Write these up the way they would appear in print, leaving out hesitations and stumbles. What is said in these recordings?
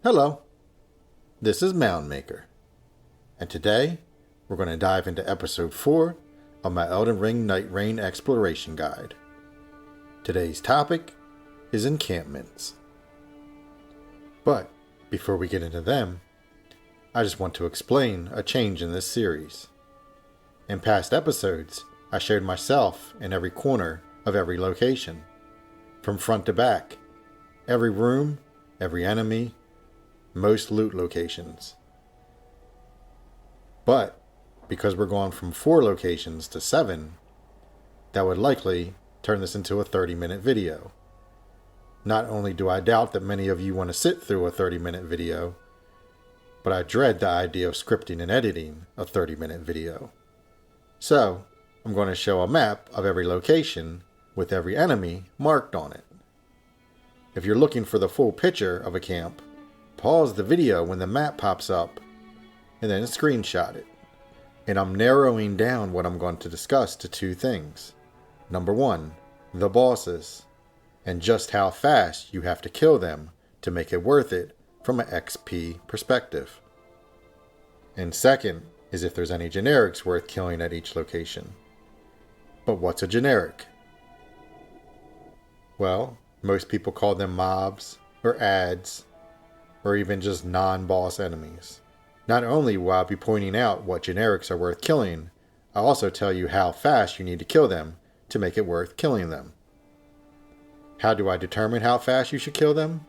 Hello, this is Mound Maker, and today we're going to dive into episode 4 of my Elden Ring Nightreign exploration guide. Today's topic is encampments. But before we get into them, I just want to explain a change in this series. In past episodes, I showed myself in every corner of every location, from front to back, every room, every enemy, most loot locations. But because we're going from 4 locations to 7, that would likely turn this into a 30-minute video. Not only do I doubt that many of you want to sit through a 30-minute video, but I dread the idea of scripting and editing a 30-minute video. So, I'm going to show a map of every location with every enemy marked on it. If you're looking for the full picture of a camp, pause the video when the map pops up and then screenshot it. And I'm narrowing down what I'm going to discuss to 2 things. Number 1, the bosses, and just how fast you have to kill them to make it worth it from an XP perspective. And second is if there's any generics worth killing at each location. But what's a generic? Well, most people call them mobs or ads or even just non-boss enemies. Not only will I be pointing out what generics are worth killing, I'll also tell you how fast you need to kill them to make it worth killing them. How do I determine how fast you should kill them?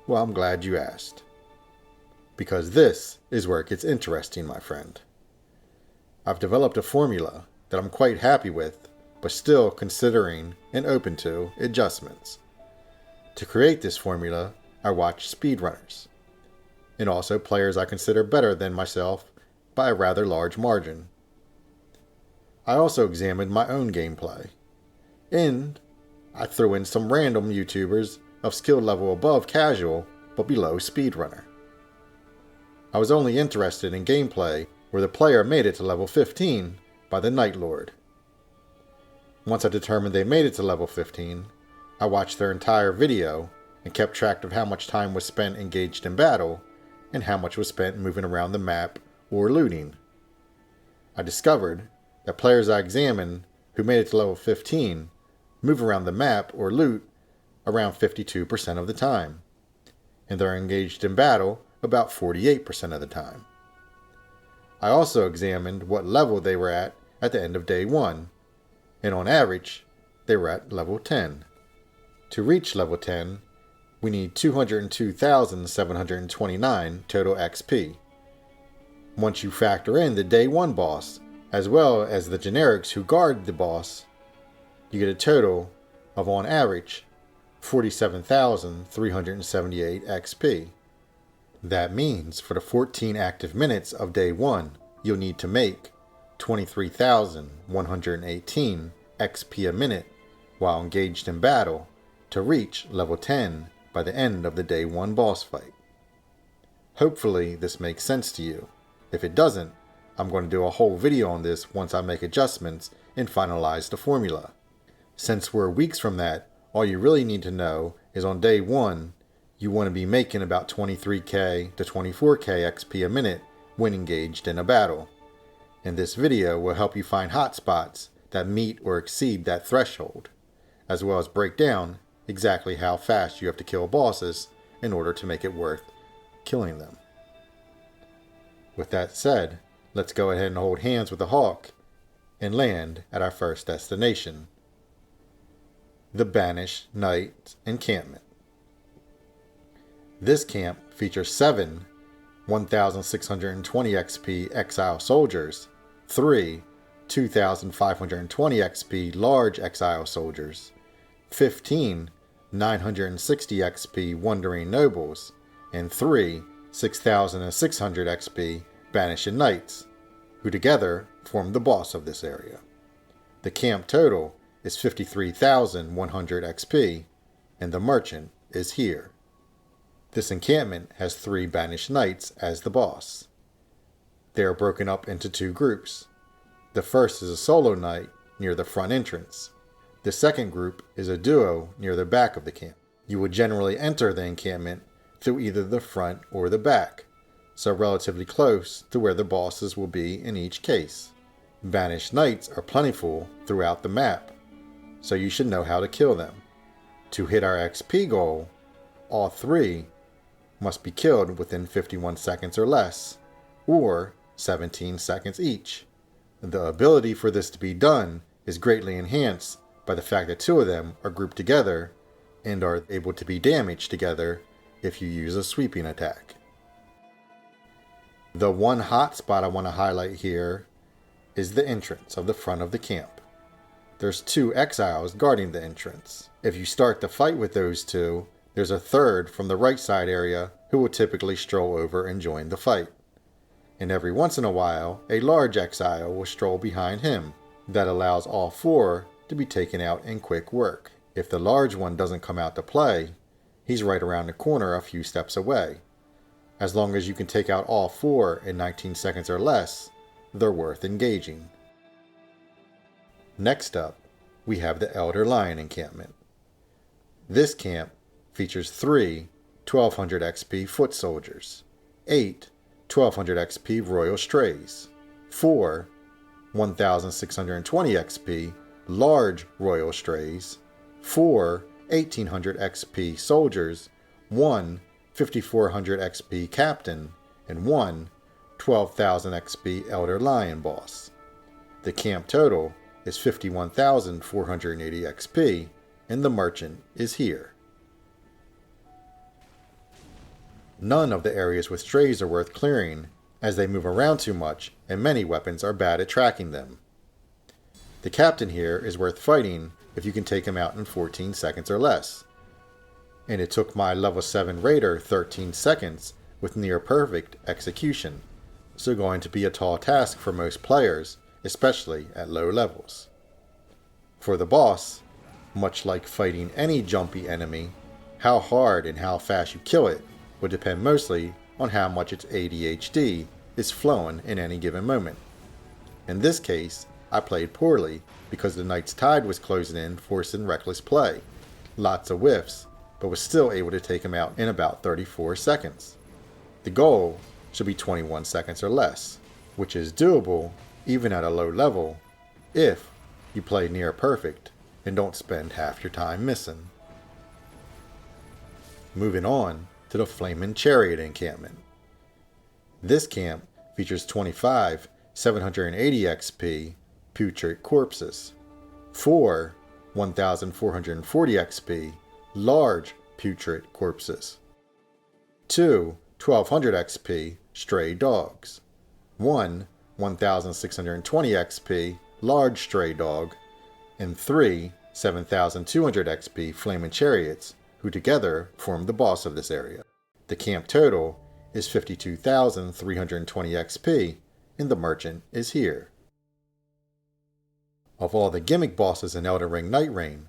Well, I'm glad you asked. Because this is where it gets interesting, my friend. I've developed a formula that I'm quite happy with, but still considering and open to adjustments. To create this formula, I watched speedrunners, and also players I consider better than myself by a rather large margin. I also examined my own gameplay, and I threw in some random YouTubers of skill level above casual but below speedrunner. I was only interested in gameplay where the player made it to level 15 by the Night Lord. Once I determined they made it to level 15, I watched their entire video and kept track of how much time was spent engaged in battle and how much was spent moving around the map or looting. I discovered that players I examined who made it to level 15 move around the map or loot around 52% of the time, and they're engaged in battle about 48% of the time. I also examined what level they were at the end of day 1, and on average, they were at level 10. To reach level 10, we need 202,729 total XP. Once you factor in the day 1 boss, as well as the generics who guard the boss, you get a total of, on average, 47,378 XP. That means for the 14 active minutes of day 1, you'll need to make 23,118 XP a minute while engaged in battle to reach level 10 by the end of the day 1 boss fight. Hopefully this makes sense to you. If it doesn't, I'm going to do a whole video on this once I make adjustments and finalize the formula. Since we're weeks from that, all you really need to know is on day 1, you want to be making about 23k to 24k XP a minute when engaged in a battle. And this video will help you find hotspots that meet or exceed that threshold, as well as break down exactly how fast you have to kill bosses in order to make it worth killing them. With that said, let's go ahead and hold hands with the hawk and land at our first destination, the Banished Night Encampment. This camp features 7 1,620 XP Exile Soldiers, 3 2,520 XP Large Exile Soldiers, 15 960 XP Wandering Nobles, and 3 6,600 XP Banished Knights, who together form the boss of this area. The camp total is 53,100 XP, and the merchant is here. This encampment has 3 Banished Knights as the boss. They are broken up into 2 groups. The first is a solo knight near the front entrance. The second group is a duo near the back of the camp. You would generally enter the encampment through either the front or the back, so relatively close to where the bosses will be in each case. Banished knights are plentiful throughout the map, so you should know how to kill them. To hit our XP goal, all 3 must be killed within 51 seconds or less, or 17 seconds each. The ability for this to be done is greatly enhanced by the fact that 2 of them are grouped together and are able to be damaged together if you use a sweeping attack. The one hot spot I want to highlight here is the entrance of the front of the camp. There's 2 exiles guarding the entrance. If you start the fight with those 2, there's a third from the right side area who will typically stroll over and join the fight. And every once in a while, a large exile will stroll behind him. That allows all 4 to be taken out in quick work. If the large one doesn't come out to play, he's right around the corner a few steps away. As long as you can take out all 4 in 19 seconds or less, they're worth engaging. Next up, we have the Elder Lion encampment. This camp features 3 1200 XP foot soldiers, 8 1200 XP royal strays, 4 1620 XP large royal strays, 4 1800 XP soldiers, 1 5400 XP captain, and 1 12,000 XP Elder Lion boss. The camp total is 51,480 XP, and the merchant is here. None of the areas with strays are worth clearing, as they move around too much and many weapons are bad at tracking them. The captain here is worth fighting if you can take him out in 14 seconds or less. And it took my level 7 raider 13 seconds with near perfect execution, so going to be a tall task for most players, especially at low levels. For the boss, much like fighting any jumpy enemy, how hard and how fast you kill it would depend mostly on how much its ADHD is flowing in any given moment. In this case, I played poorly because the knight's tide was closing in, forcing reckless play. Lots of whiffs, but was still able to take him out in about 34 seconds. The goal should be 21 seconds or less, which is doable even at a low level if you play near perfect and don't spend half your time missing. Moving on to the Flaming Chariot encampment. This camp features 25 780 XP putrid corpses, 4 1440 XP large putrid corpses, 2 1200 XP stray dogs, 1 1620 XP large stray dog, and 3 7200 XP Flaming Chariots, who together form the boss of this area. The camp total is 52,320 XP, and the merchant is here. Of all the gimmick bosses in Elden Ring Nightreign,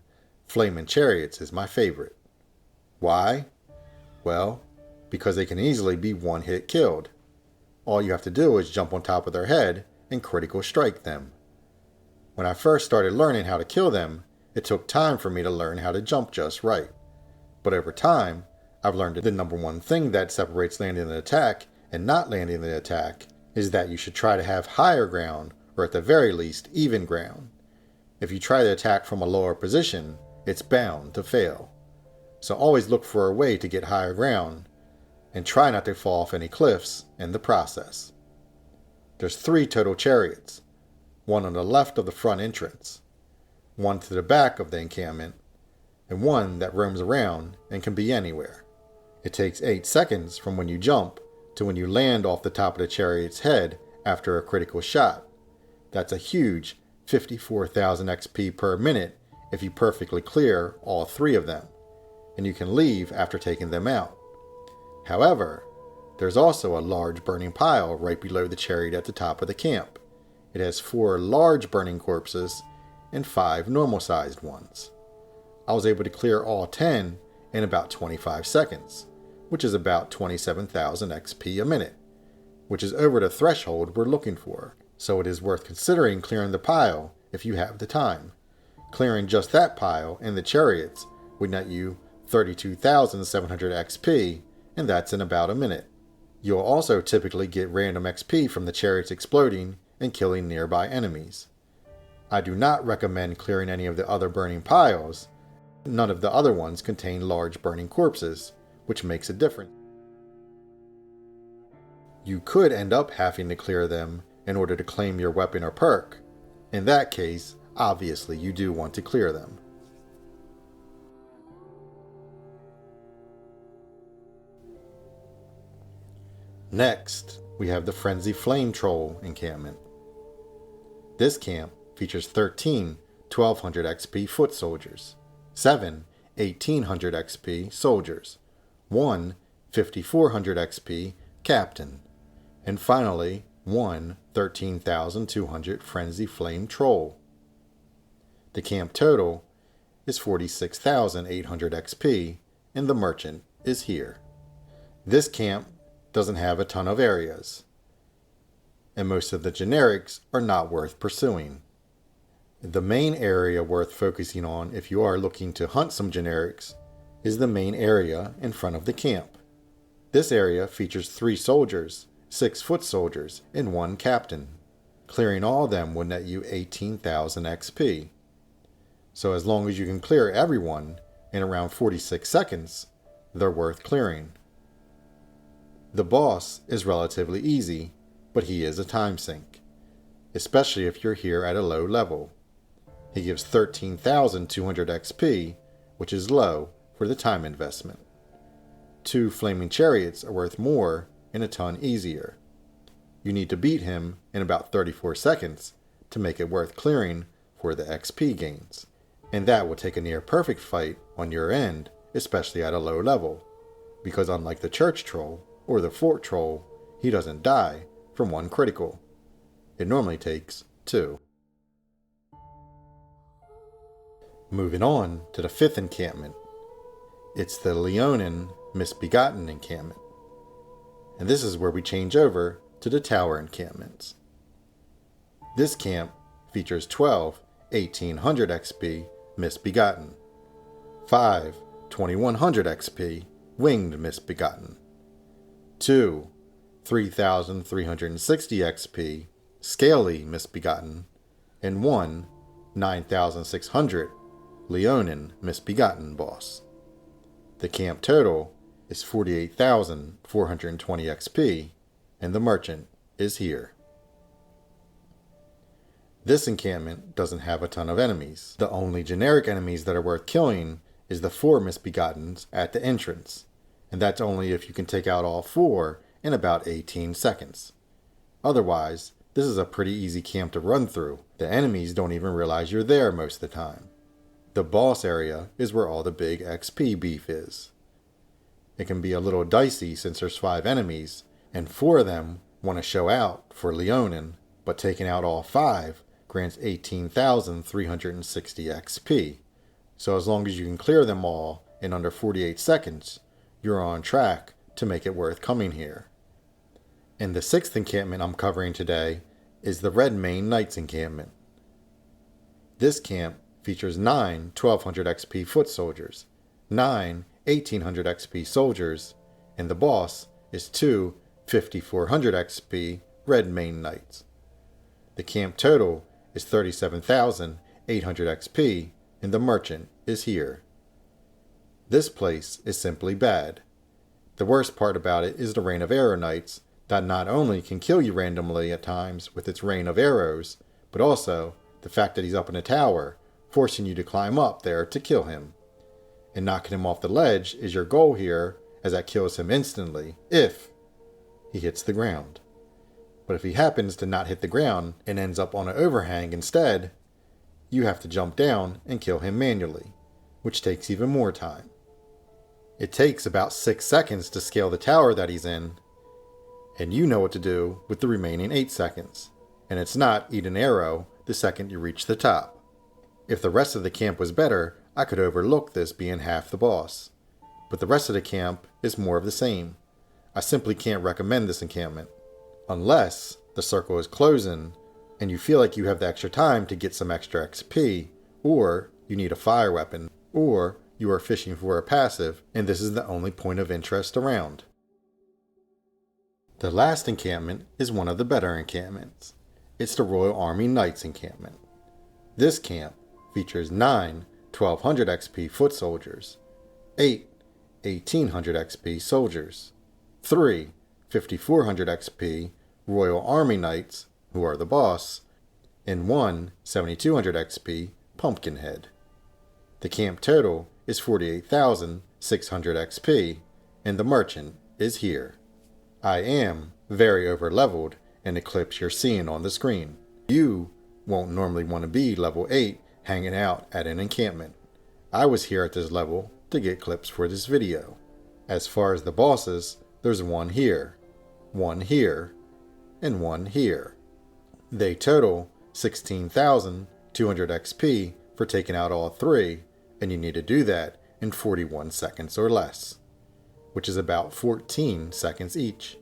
Flaming Chariots is my favorite. Why? Well, because they can easily be one-hit killed. All you have to do is jump on top of their head and critical strike them. When I first started learning how to kill them, it took time for me to learn how to jump just right. But over time, I've learned that the number one thing that separates landing an attack and not landing the attack is that you should try to have higher ground, or at the very least, even ground. If you try to attack from a lower position, it's bound to fail. So always look for a way to get higher ground, and try not to fall off any cliffs in the process. There's 3 total chariots, one on the left of the front entrance, one to the back of the encampment, and one that roams around and can be anywhere. It takes 8 seconds from when you jump to when you land off the top of the chariot's head after a critical shot. That's a huge 54,000 XP per minute if you perfectly clear all 3 of them, and you can leave after taking them out. However, there's also a large burning pile right below the chariot at the top of the camp. It has 4 large burning corpses and 5 normal-sized ones. I was able to clear all 10 in about 25 seconds, which is about 27,000 XP a minute, which is over the threshold we're looking for, so it is worth considering clearing the pile if you have the time. Clearing just that pile and the chariots would net you 32,700 XP and that's in about a minute. You'll also typically get random XP from the chariots exploding and killing nearby enemies. I do not recommend clearing any of the other burning piles. None of the other ones contain large burning corpses, which makes a difference. You could end up having to clear them in order to claim your weapon or perk. In that case, obviously you do want to clear them. Next, we have the Frenzy Flame Troll encampment. This camp features 13 1200 XP foot soldiers, 7 1800 XP soldiers, 1 5400 XP captain, and finally 1 13,200 Frenzy Flame Troll. The camp total is 46,800 XP, and the merchant is here. This camp doesn't have a ton of areas, and most of the generics are not worth pursuing. The main area worth focusing on if you are looking to hunt some generics is the main area in front of the camp. This area features 3 soldiers, 6 foot soldiers, and 1 captain. Clearing all of them will net you 18,000 XP. So as long as you can clear everyone in around 46 seconds, they're worth clearing. The boss is relatively easy, but he is a time sink, especially if you're here at a low level. He gives 13,200 XP, which is low for the time investment. 2 flaming chariots are worth more and a ton easier. You need to beat him in about 34 seconds to make it worth clearing for the XP gains, and that will take a near perfect fight on your end, especially at a low level, because unlike the church troll or the fort troll, he doesn't die from 1 critical. It normally takes 2. Moving on to the 5th encampment. It's the Leonin Misbegotten encampment. And this is where we change over to the tower encampments. This camp features 12 1800 XP Misbegotten, 5 2100 XP Winged Misbegotten, 2 3,360 XP Scaly Misbegotten, and 1 9,600 Leonin Misbegotten boss. The camp total is 48,420 XP, and the merchant is here. This encampment doesn't have a ton of enemies. The only generic enemies that are worth killing is the 4 Misbegottens at the entrance, and that's only if you can take out all 4 in about 18 seconds. Otherwise, this is a pretty easy camp to run through. The enemies don't even realize you're there most of the time. The boss area is where all the big XP beef is. It can be a little dicey since there's 5 enemies, and 4 of them want to show out for Leonin, but taking out all 5 grants 18,360 XP. So as long as you can clear them all in under 48 seconds, you're on track to make it worth coming here. And the 6th encampment I'm covering today is the Redmane Knights encampment. This camp features 9 1200 XP foot soldiers, 9 1800 XP soldiers, and the boss is 2 5400 XP Redmane Knights. The camp total is 37,800 XP, and the merchant is here. This place is simply bad. The worst part about it is the rain of arrow knights that not only can kill you randomly at times with its rain of arrows, but also the fact that he's up in a tower, forcing you to climb up there to kill him. And knocking him off the ledge is your goal here, as that kills him instantly, if he hits the ground. But if he happens to not hit the ground and ends up on an overhang instead, you have to jump down and kill him manually, which takes even more time. It takes about 6 seconds to scale the tower that he's in, and you know what to do with the remaining 8 seconds, and it's not eat an arrow the second you reach the top. If the rest of the camp was better, I could overlook this being half the boss, but the rest of the camp is more of the same. I simply can't recommend this encampment, unless the circle is closing and you feel like you have the extra time to get some extra XP, or you need a fire weapon, or you are fishing for a passive and this is the only point of interest around. The last encampment is one of the better encampments. It's the Royal Army Knights encampment. This camp features 9 1200 XP foot soldiers, 8 1800 XP soldiers, 3 5400 XP Royal Army Knights, who are the boss, and 1 7200 XP Pumpkinhead. The camp total is 48,600 XP, and the merchant is here. I am very over-leveled in the clips you're seeing on the screen. You won't normally want to be level 8 hanging out at an encampment. I was here at this level to get clips for this video. As far as the bosses, there's one here, and one here. They total 16,200 XP for taking out all 3, and you need to do that in 41 seconds or less, which is about 14 seconds each.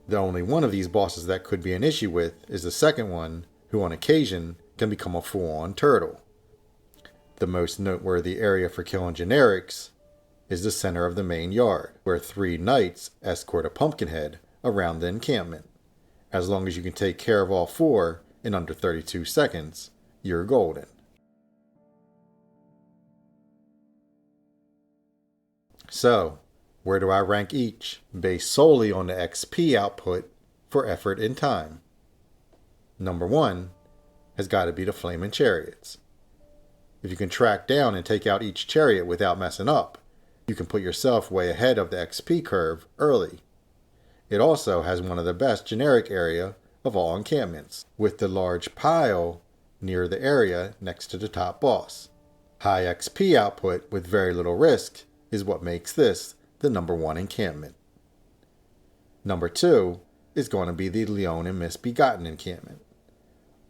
The only one of these bosses that could be an issue with is the second one, who on occasion can become a full-on turtle. The most noteworthy area for killing generics is the center of the main yard, where 3 knights escort a Pumpkinhead around the encampment. As long as you can take care of all 4 in under 32 seconds, you're golden. So, where do I rank each, based solely on the XP output for effort and time? Number 1 has got to be the Flaming Chariots. If you can track down and take out each chariot without messing up, you can put yourself way ahead of the XP curve early. It also has one of the best generic area of all encampments, with the large pile near the area next to the top boss. High XP output with very little risk is what makes this the number 1 encampment. Number 2 is going to be the Leonin Misbegotten encampment.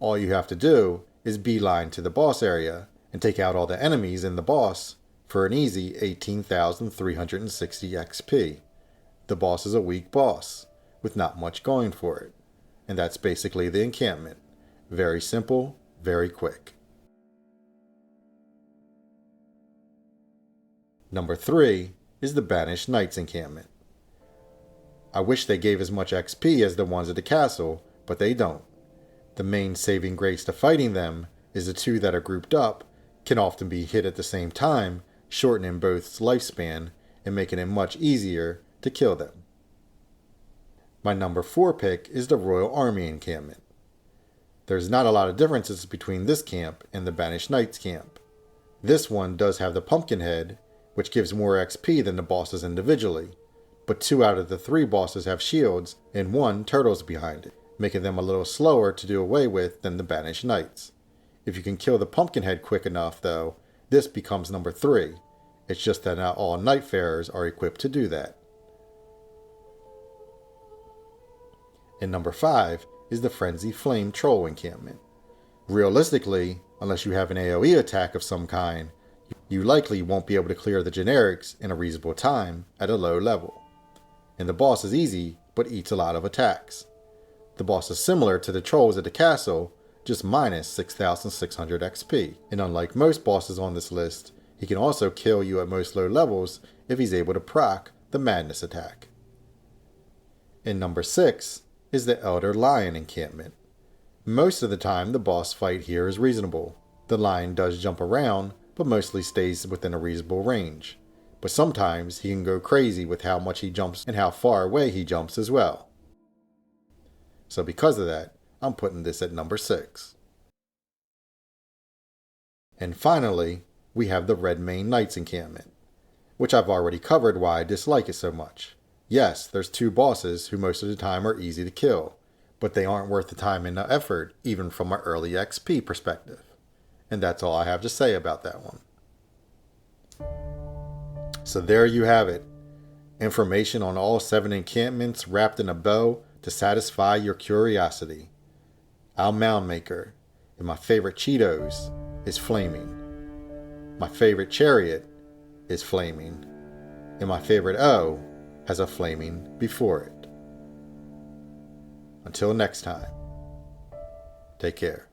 All you have to do is beeline to the boss area and take out all the enemies in the boss for an easy 18,360 XP. The boss is a weak boss, with not much going for it. And that's basically the encampment. Very simple, very quick. Number 3 is the Banished Knights encampment. I wish they gave as much XP as the ones at the castle, but they don't. The main saving grace to fighting them is the 2 that are grouped up can often be hit at the same time, shortening both's lifespan and making it much easier to kill them. My number 4 pick is the Royal Army encampment. There's not a lot of differences between this camp and the Banished Knights camp. This one does have the Pumpkinhead, which gives more XP than the bosses individually, but 2 out of the 3 bosses have shields and 1 turtles behind it, making them a little slower to do away with than the Banished Knights. If you can kill the Pumpkinhead quick enough though, this becomes number 3. It's just that not all Nightfarers are equipped to do that. And number 5 is the Frenzy Flame Troll encampment. Realistically, unless you have an AoE attack of some kind, you likely won't be able to clear the generics in a reasonable time at a low level. And the boss is easy, but eats a lot of attacks. The boss is similar to the trolls at the castle, just minus 6,600 XP. And unlike most bosses on this list, he can also kill you at most low levels if he's able to proc the Madness attack. And number 6 is the Elder Lion encampment. Most of the time the boss fight here is reasonable. The lion does jump around, but mostly stays within a reasonable range. But sometimes he can go crazy with how much he jumps and how far away he jumps as well. So because of that, I'm putting this at number 6. And finally, we have the Redmane Knights encampment, which I've already covered why I dislike it so much. Yes, there's 2 bosses who most of the time are easy to kill, but they aren't worth the time and the effort, even from an early XP perspective. And that's all I have to say about that one. So there you have it. Information on all 7 encampments wrapped in a bow to satisfy your curiosity. I'm Moundmaker, and my favorite Cheetos is flaming. My favorite Chariot is flaming. And my favorite O has a flaming before it. Until next time, take care.